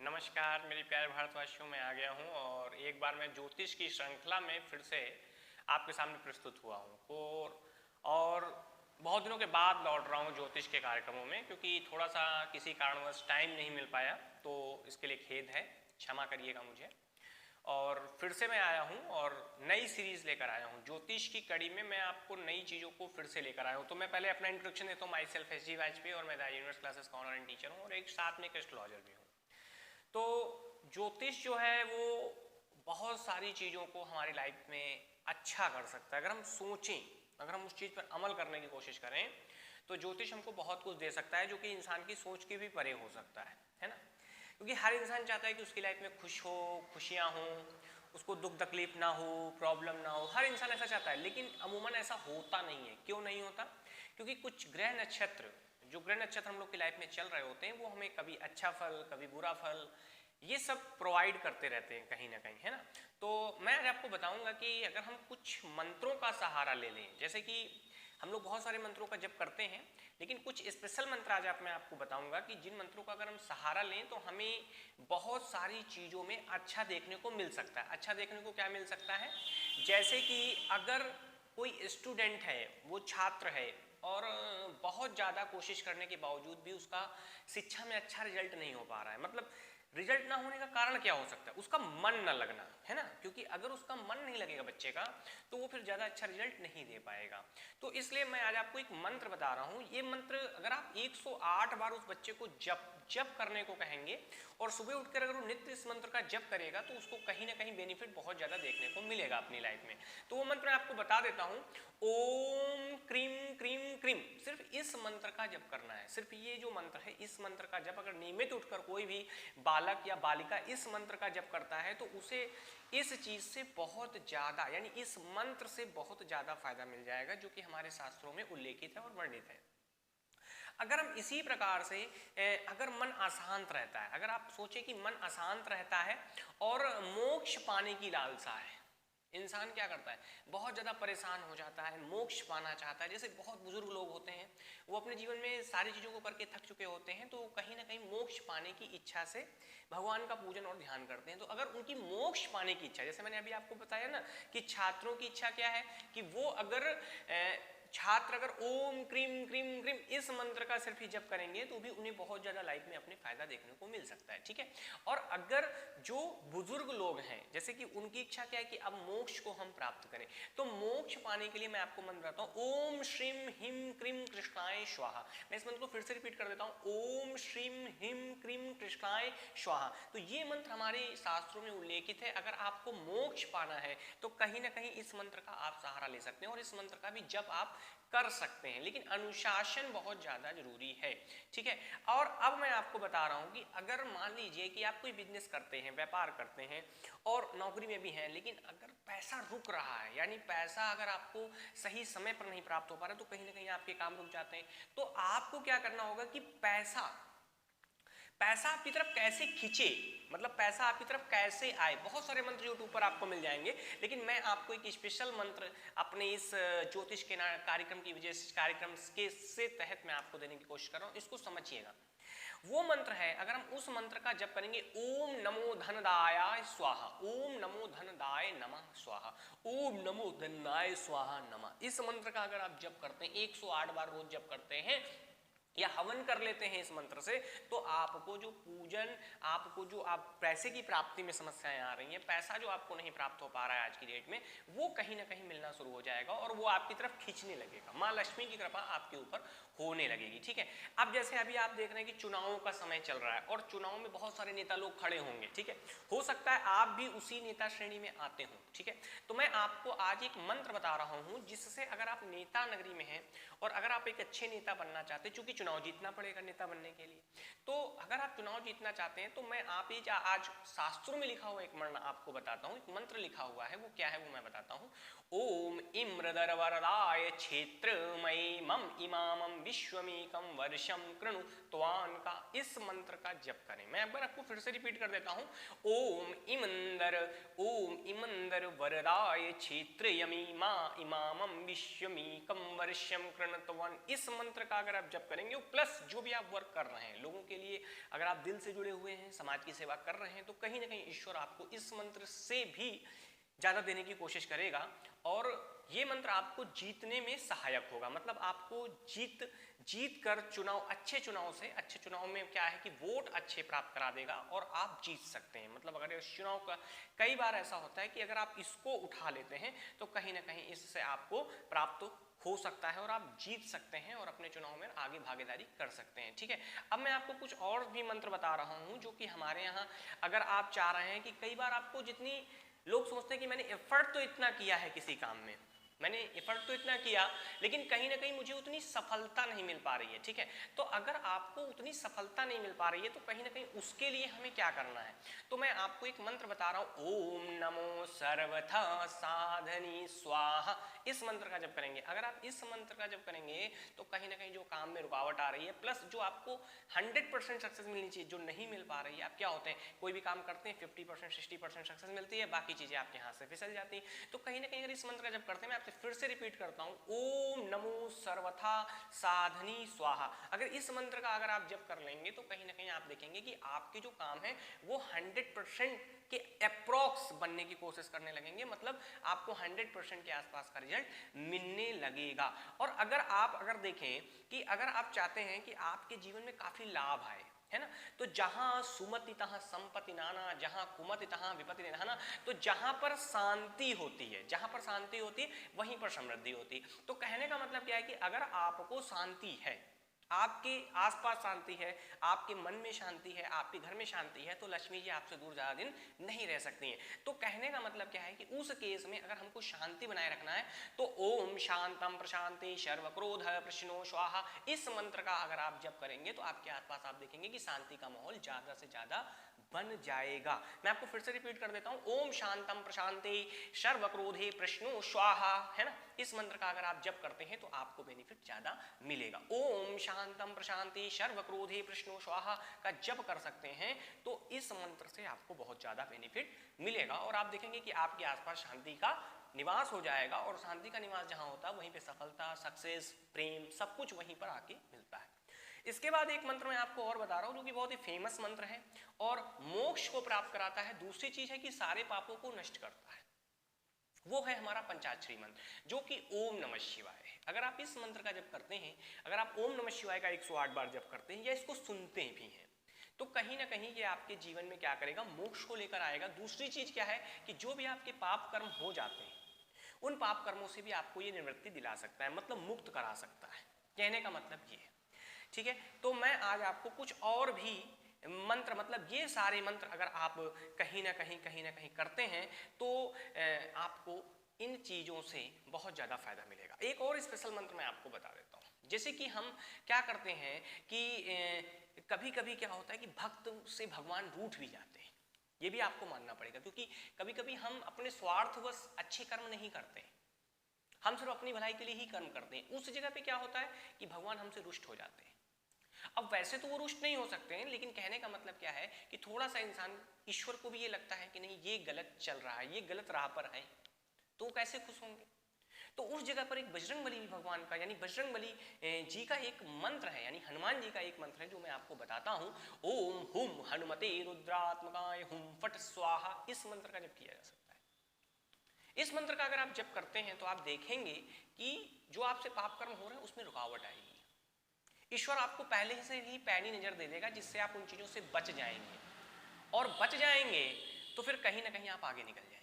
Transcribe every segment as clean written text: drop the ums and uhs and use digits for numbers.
नमस्कार मेरे प्यारे भारतवासियों, मैं आ गया हूँ और एक बार मैं ज्योतिष की श्रृंखला में फिर से आपके सामने प्रस्तुत हुआ हूँ और बहुत दिनों के बाद लौट रहा हूँ ज्योतिष के कार्यक्रमों में, क्योंकि थोड़ा सा किसी कारणवश टाइम नहीं मिल पाया, तो इसके लिए खेद है, क्षमा करिएगा मुझे। और फिर से मैं आया हूँ और नई सीरीज लेकर आया हूँ ज्योतिष की कड़ी में। मैं आपको नई चीज़ों को फिर से लेकर आया हूँ। तो मैं पहले अपना इंट्रोडक्शन देता हूँ। My self S G Vajpayee और मैं द यूनिवर्स क्लासेस का ऑनर एंड टीचर हूँ और एक साथ में एक एस्ट्रोलॉजर भी हूँ। तो ज्योतिष जो है वो बहुत सारी चीज़ों को हमारी लाइफ में अच्छा कर सकता है। अगर हम सोचें, अगर हम उस चीज़ पर अमल करने की कोशिश करें तो ज्योतिष हमको बहुत कुछ दे सकता है, जो कि इंसान की सोच के भी परे हो सकता है ना। क्योंकि हर इंसान चाहता है कि उसकी लाइफ में खुश हो, खुशियाँ हों, उसको दुख तकलीफ ना हो, प्रॉब्लम ना हो। हर इंसान ऐसा चाहता है, लेकिन अमूमन ऐसा होता नहीं है। क्यों नहीं होता? क्योंकि कुछ ग्रह नक्षत्र, जो ग्रह नक्षत्र हम लोग की लाइफ में चल रहे होते हैं, वो हमें कभी अच्छा फल, कभी बुरा फल, ये सब प्रोवाइड करते रहते हैं कहीं ना कहीं, है ना। तो मैं आज आपको बताऊंगा कि अगर हम कुछ मंत्रों का सहारा ले लें, जैसे कि हम लोग बहुत सारे मंत्रों का जप करते हैं, लेकिन कुछ स्पेशल मंत्र आज मैं आपको बताऊंगा कि जिन मंत्रों का अगर हम सहारा लें तो हमें बहुत सारी चीज़ों में अच्छा देखने को मिल सकता है। अच्छा देखने को क्या मिल सकता है? जैसे कि अगर कोई स्टूडेंट है, वो छात्र है और बहुत ज़्यादा कोशिश करने के बावजूद भी उसका शिक्षा में अच्छा रिजल्ट नहीं हो पा रहा है। मतलब रिजल्ट ना होने का कारण क्या हो सकता है? उसका मन न लगना, है ना। क्योंकि अगर उसका मन नहीं लगेगा बच्चे का, तो वो फिर ज़्यादा अच्छा रिजल्ट नहीं दे पाएगा। तो इसलिए मैं आज आपको एक मंत्र बता रहा हूँ। ये मंत्र अगर आप 108 बार उस बच्चे को जप करने को कहेंगे और सुबह उठकर अगर वो नित्य इस मंत्र का जप करेगा, तो उसको कहीं ना कहीं बेनिफिट बहुत ज़्यादा देखने को मिलेगा अपनी लाइफ में। तो वो मंत्र मैं आपको बता देता हूँ। ओम क्रीम क्रीम क्रीम, सिर्फ इस मंत्र का जप करना है। सिर्फ ये जो मंत्र है, इस मंत्र का जप अगर नियमित उठकर कोई भी बालक या बालिका इस मंत्र का जप करता है, तो उसे इस चीज से बहुत ज्यादा, यानी इस मंत्र से बहुत ज्यादा फायदा मिल जाएगा, जो कि हमारे शास्त्रों में उल्लेखित है और वर्णित है। अगर हम इसी प्रकार से अगर मन अशांत रहता है, अगर आप सोचें कि मन अशांत रहता है और मोक्ष पाने की लालसा है, इंसान क्या करता है? बहुत ज़्यादा परेशान हो जाता है, मोक्ष पाना चाहता है। जैसे बहुत बुजुर्ग लोग होते हैं, वो अपने जीवन में सारी चीज़ों को करके थक चुके होते हैं, तो कहीं ना कहीं मोक्ष पाने की इच्छा से भगवान का पूजन और ध्यान करते हैं। तो अगर उनकी मोक्ष पाने की इच्छा, जैसे मैंने अभी आपको बताया ना कि छात्रों की इच्छा क्या है कि वो अगर छात्र अगर ओम क्रीम क्रीम क्रीम इस मंत्र का सिर्फ ही जप करेंगे, तो भी उन्हें बहुत ज़्यादा लाइफ में अपने फायदा देखने को मिल सकता है, ठीक है। और अगर जो बुजुर्ग लोग हैं, जैसे कि उनकी इच्छा क्या है कि अब मोक्ष को हम प्राप्त करें, तो मोक्ष पाने के लिए मैं आपको मंत्र बताता हूँ। ओम श्रीम हिम क्रीम कृष्णाय स्वाहा। मैं इस मंत्र को फिर से रिपीट कर देता हूँ। ओम श्रीम हिम क्रीम कृष्णाय स्वाहा। तो ये मंत्र हमारे शास्त्रों में उल्लेखित है। अगर आपको मोक्ष पाना है तो कहीं ना कहीं इस मंत्र का आप सहारा ले सकते हैं और इस मंत्र का भी जप आप कर सकते हैं, लेकिन अनुशासन बहुत ज्यादा जरूरी है, ठीक है। और अब मैं आपको बता रहा हूं कि अगर मान लीजिए कि आप कोई बिजनेस करते हैं, व्यापार करते हैं और नौकरी में भी हैं, लेकिन अगर पैसा रुक रहा है, यानी पैसा अगर आपको सही समय पर नहीं प्राप्त हो पा रहा, तो कहीं ना कहीं आपके काम रुक जाते हैं। तो आपको क्या करना होगा कि पैसा आपकी तरफ कैसे खींचे, मतलब पैसा आपकी तरफ कैसे आए। बहुत सारे मंत्र यूट्यूब पर आपको मिल जाएंगे, लेकिन मैं आपको एक स्पेशल मंत्र अपने इस ज्योतिष के कार्यक्रम की वजह से, कार्यक्रम के से तहत मैं आपको देने की कोशिश कर रहा हूँ। इसको समझिएगा। वो मंत्र है, अगर हम उस मंत्र का जप करेंगे, ओम नमो धनदाय स्वाहा, ओम नमो धनदाय नमः स्वाहा, ओम नमो धनाय स्वाहा नमः। इस मंत्र का अगर आप जप करते हैं, 108 बार रोज जप करते हैं या हवन कर लेते हैं इस मंत्र से, तो आपको जो पूजन, आपको जो आप पैसे की प्राप्ति में समस्याएं आ रही हैं, पैसा जो आपको नहीं प्राप्त हो पा रहा है आज की डेट में, वो कहीं ना कहीं मिलना शुरू हो जाएगा और वो आपकी तरफ खींचने लगेगा। माँ लक्ष्मी की कृपा आपके ऊपर होने लगेगी, ठीक है। अब जैसे अभी आप देख रहे हैं कि चुनावों का समय चल रहा है और चुनाव में बहुत सारे नेता लोग खड़े होंगे, ठीक है। हो सकता है आप भी उसी नेता श्रेणी में आते हो, ठीक है। तो मैं आपको आज एक मंत्र बता रहा हूं, जिससे अगर आप नेता नगरी में हैं और अगर आप एक अच्छे नेता बनना चाहते हैं, चूंकि चुनाव जीतना पड़ेगा नेता बनने के लिए, तो अगर आप चुनाव जीतना चाहते हैं, तो मैं आप ही आज शास्त्रों में लिखा हुआ एक मंत्र आपको बताता हूँ। एक मंत्र लिखा हुआ है, वो क्या है वो मैं बताता हूँ। ओम इम्रदर वरदाय क्षेत्रमयी मम इमामम विश्वमेकम वर्षम कृणु त्वान का इस मंत्र का जप करें। मैं एक बार आपको फिर से रिपीट कर देता हूँ। ओम इमंदर वरदाय क्षेत्रयमी मा इमामम विश्वमेकम वर्षम कृणु त्वान। इस मंत्र का अगर आप जप करेंगे, हो, प्लस जो भी आप वर्क कर रहे हैं लोगों के लिए, अगर आप दिल से जुड़े हुए हैं, समाज की सेवा कर रहे हैं, तो कहीं ना कहीं ईश्वर आपको इस मंत्र से भी ज़्यादा देने की कोशिश करेगा और ये मंत्र आपको जीतने में सहायक होगा। मतलब आपको जीत कर अच्छे चुनाव में क्या है कि वोट अच्छे प्राप्त करा देगा और आप जीत सकते हैं। मतलब अगर इस चुनाव का कई बार ऐसा होता है कि अगर आप इसको उठा लेते हैं तो कहीं ना कहीं इससे आपको प्राप्त हो सकता है और आप जीत सकते हैं और अपने चुनाव में आगे भागीदारी कर सकते हैं। ठीक है, अब मैं आपको कुछ और भी मंत्र बता रहा हूं जो कि हमारे यहाँ, अगर आप चाह रहे हैं कि कई बार आपको जितनी लोग सोचते हैं कि मैंने एफर्ट तो इतना किया है किसी काम में, मैंने एफर्ट तो इतना किया लेकिन कहीं ना कहीं मुझे उतनी सफलता नहीं मिल पा रही है। ठीक है, तो अगर आपको उतनी सफलता नहीं मिल पा रही है तो कहीं ना कहीं उसके लिए हमें क्या करना है, तो मैं आपको एक मंत्र बता रहा हूं, ओम नमो सर्वथा साधनी स्वाहा। इस मंत्र का जब करेंगे, अगर आप इस मंत्र का जब करेंगे तो कहीं ना कहीं जो काम में रुकावट आ रही है, प्लस जो आपको 100% सक्सेस मिलनी चाहिए जो नहीं मिल पा रही है, आप क्या होते हैं कोई भी काम करते हैं 50% 60% सक्सेस मिलती है, बाकी चीजें आपके हाथ से फिसल जाती हैं। तो कहीं ना कहीं अगर इस मंत्र का जब करते हैं, मैं फिर से रिपीट करता हूं, ओम नमो सर्वथा साधनी स्वाहा। अगर इस मंत्र का अगर आप जप कर लेंगे तो कहीं ना कहीं आप देखेंगे कि आपके जो काम है वो 100% के अप्रॉक्स बनने की कोशिश करने लगेंगे। मतलब आपको 100% के आसपास का रिजल्ट मिलने लगेगा। और अगर देखें कि अगर आप चाहते हैं कि आपके जीवन में काफी लाभ आए, है ना, तो जहां सुमति तहां संपत्ति नाना, जहां कुमति तहां विपत्ति नाना, तो जहां पर शांति होती है, वहीं पर समृद्धि होती है। तो कहने का मतलब क्या है कि अगर आपको शांति है, आपके आसपास शांति है, आपके मन में शांति है, आपके घर में शांति है, तो लक्ष्मी जी आपसे दूर ज्यादा दिन नहीं रह सकती हैं। तो कहने का मतलब क्या है कि उस केस में अगर हमको शांति बनाए रखना है तो ओम शांतम प्रशांति सर्व क्रोध प्रश्नो स्वाहा, इस मंत्र का अगर आप जप करेंगे तो आपके आसपास आप देखेंगे कि शांति का माहौल ज्यादा से ज्यादा बन जाएगा। मैं आपको फिर से रिपीट कर देता हूं, ओम शांतम प्रशांति सर्व क्रोधे प्रश्नो स्वाहा, है ना, इस मंत्र का अगर आप जप करते हैं तो आपको बेनिफिट ज्यादा मिलेगा। ओम शांतम प्रशांति सर्व क्रोधे प्रश्नो स्वाहा का जप कर सकते हैं तो इस मंत्र से आपको बहुत ज्यादा बेनिफिट मिलेगा और आप देखेंगे कि आपके आसपास शांति का निवास हो जाएगा और शांति का निवास जहां होता है वहीं पे सफलता, सक्सेस, प्रेम सब कुछ वहीं पर आके मिलता है। इसके बाद एक मंत्र मैं आपको और बता रहा हूं जो कि बहुत ही फेमस मंत्र है और मोक्ष को प्राप्त कराता है। दूसरी चीज है कि सारे पापों को नष्ट करता है, वो है हमारा पंचाक्षरी मंत्र जो कि ओम नमः शिवाय है। अगर आप इस मंत्र का जप करते हैं, अगर आप ओम नमः शिवाय का 108 बार जप करते हैं या इसको सुनते भी हैं तो कहीं ना कहीं ये आपके जीवन में क्या करेगा, मोक्ष को लेकर आएगा। दूसरी चीज क्या है कि जो भी आपके पाप कर्म हो जाते हैं उन पाप कर्मों से भी आपको ये निवृत्ति दिला सकता है, मतलब मुक्त करा सकता है। कहने का मतलब ये है। ठीक है, तो मैं आज आपको कुछ और भी मंत्र, मतलब ये सारे मंत्र अगर आप कहीं ना कहीं करते हैं तो आपको इन चीजों से बहुत ज्यादा फायदा मिलेगा। एक और स्पेशल मंत्र मैं आपको बता देता हूँ। जैसे कि हम क्या करते हैं कि कभी कभी क्या होता है कि भक्त से भगवान रूठ भी जाते हैं, ये भी आपको मानना पड़ेगा, क्योंकि कभी कभी हम अपने स्वार्थवश अच्छे कर्म नहीं करते, हम सिर्फ अपनी भलाई के लिए ही कर्म करते हैं। उस जगह पे क्या होता है कि भगवान हमसे रुष्ट हो जाते हैं। अब वैसे तो वो रुष्ट नहीं हो सकते हैं, लेकिन कहने का मतलब क्या है कि थोड़ा सा इंसान, ईश्वर को भी ये लगता है कि नहीं ये गलत चल रहा है, ये गलत राह पर है, तो वो कैसे खुश होंगे। तो उस जगह पर एक बजरंगबली भगवान का, यानी बजरंगबली जी का एक मंत्र है, यानी हनुमान जी का एक मंत्र है जो मैं आपको बताता हूं। ओम हुम हनुमते रुद्रात्मकाय हुम फट स्वाहा, इस मंत्र का जप किया जा सकता है। इस मंत्र का अगर आप जप करते हैं तो आप देखेंगे कि जो आपसे पाप कर्म हो रहे हैं उसमें रुकावट आएगी। ईश्वर आपको पहले से ही पैनी नजर दे देगा जिससे आप उन चीजों से बच जाएंगे, और बच जाएंगे तो फिर कहीं ना कहीं आप आगे निकल जाएंगे।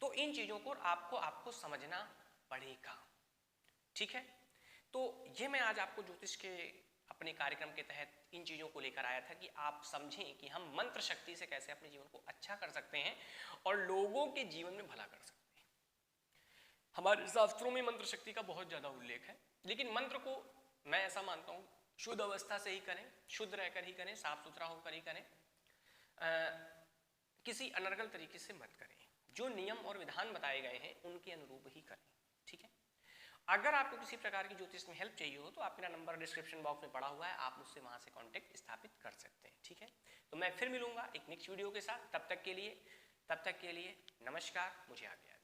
तो इन चीजों को आपको समझना पड़ेगा। ठीक है, तो ये मैं आज आपको ज्योतिष के अपने कार्यक्रम के तहत इन चीजों को लेकर आया था कि आप समझें कि हम मंत्र शक्ति से कैसे अपने जीवन को अच्छा कर सकते हैं और लोगों के जीवन में भला कर सकते हैं। हमारे शास्त्रों में मंत्र शक्ति का बहुत ज्यादा उल्लेख है, लेकिन मंत्र को मैं ऐसा मानता हूं शुद्ध अवस्था से ही करें, शुद्ध रहकर ही करें, साफ सुथरा होकर ही करें, किसी अनर्गल तरीके से मत करें। जो नियम और विधान बताए गए हैं उनके अनुरूप ही करें। ठीक है, अगर आपको किसी प्रकार की ज्योतिष में हेल्प चाहिए हो तो आप मेरा नंबर डिस्क्रिप्शन बॉक्स में पड़ा हुआ है, आप मुझसे वहां से कांटेक्ट स्थापित कर सकते हैं। ठीक है, तो मैं फिर मिलूंगा एक नेक्स्ट वीडियो के साथ। तब तक के लिए नमस्कार, मुझे आज्ञा।